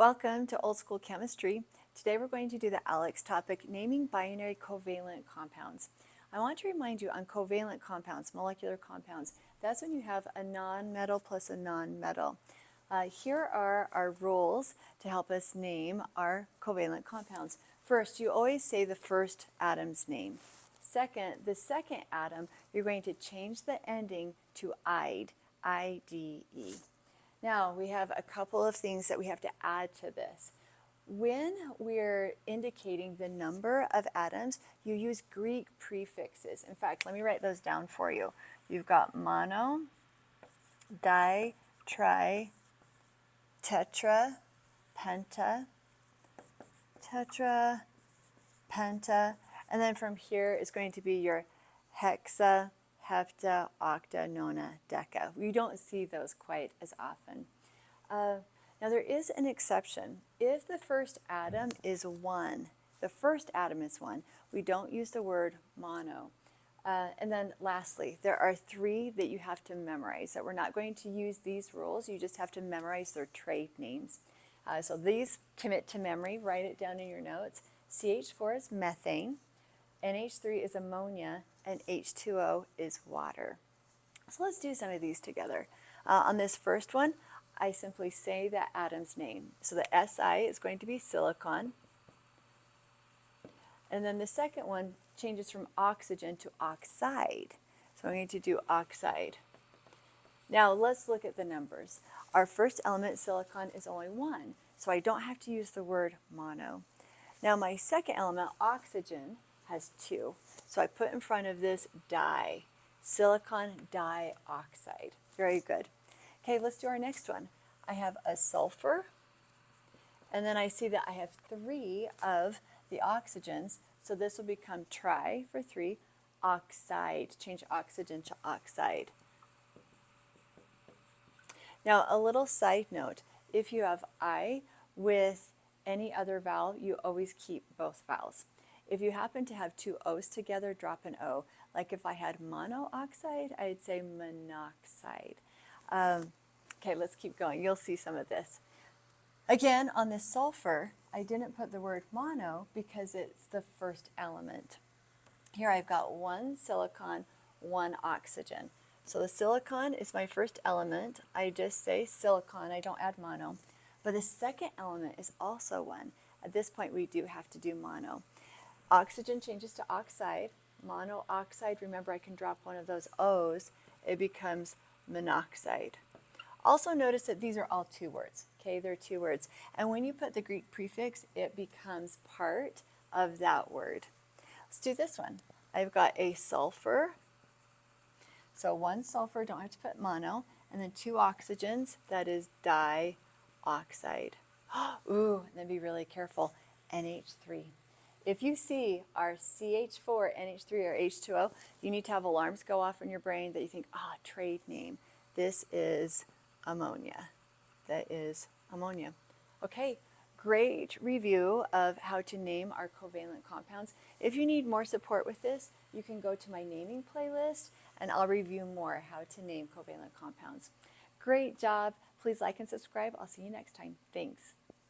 Welcome to Old School Chemistry. Today we're going to do the ALEKS topic, naming binary covalent compounds. I want to remind you on covalent compounds, molecular compounds, that's when you have a non-metal plus a non-metal. Here are our rules to help us name our covalent compounds. First, you always say the first atom's name. Second, the second atom, you're going to change the ending to "ide," I-D-E. Now, we have a couple of things that we have to add to this. When we're indicating the number of atoms, you use Greek prefixes. In fact, let me write those down for you. You've got mono, di, tri, tetra, penta, tetra, penta, and then from here is going to be your hexa, hepta, octa, nona, deca. We don't see those quite as often. Now there is an exception. If the first atom is 1, we don't use the word mono. And then lastly, there are 3 that you have to memorize, that we're not going to use these rules. You just have to memorize their trade names. So these commit to memory. Write it down in your notes. CH4 is methane, NH3 is ammonia, and H2O is water. So let's do some of these together. On this first one, I simply say that atom's name. So the Si is going to be silicon. And then the second one changes from oxygen to oxide. So I'm going to do oxide. Now let's look at the numbers. Our first element, silicon, is only 1. So I don't have to use the word mono. Now my second element, oxygen, has 2. So I put in front of this di, silicon dioxide. Very good. Okay, let's do our next one. I have a sulfur, and then I see that I have 3 of the oxygens, so this will become tri for 3, oxide, change oxygen to oxide. Now a little side note, if you have I with any other vowel, you always keep both vowels. If you happen to have 2 O's together, drop an O. Like if I had monoxide, I'd say monoxide. Okay, let's keep going. You'll see some of this. Again, on this sulfur, I didn't put the word mono because it's the first element. Here I've got 1 silicon, 1 oxygen. So the silicon is my first element. I just say silicon, I don't add mono. But the second element is also 1. At this point, we do have to do mono. Oxygen changes to oxide. Monoxide, remember I can drop one of those O's. It becomes monoxide. Also notice that these are all 2 words. Okay, they're 2 words. And when you put the Greek prefix, it becomes part of that word. Let's do this one. I've got a sulfur. So 1 sulfur, don't have to put mono. And then 2 oxygens, that is dioxide. Ooh, and then be really careful. NH3. If you see our CH4, NH3, or H2O, you need to have alarms go off in your brain that you think, trade name. This is ammonia. That is ammonia. Okay, great review of how to name our covalent compounds. If you need more support with this, you can go to my naming playlist and I'll review more how to name covalent compounds. Great job. Please like and subscribe. I'll see you next time. Thanks.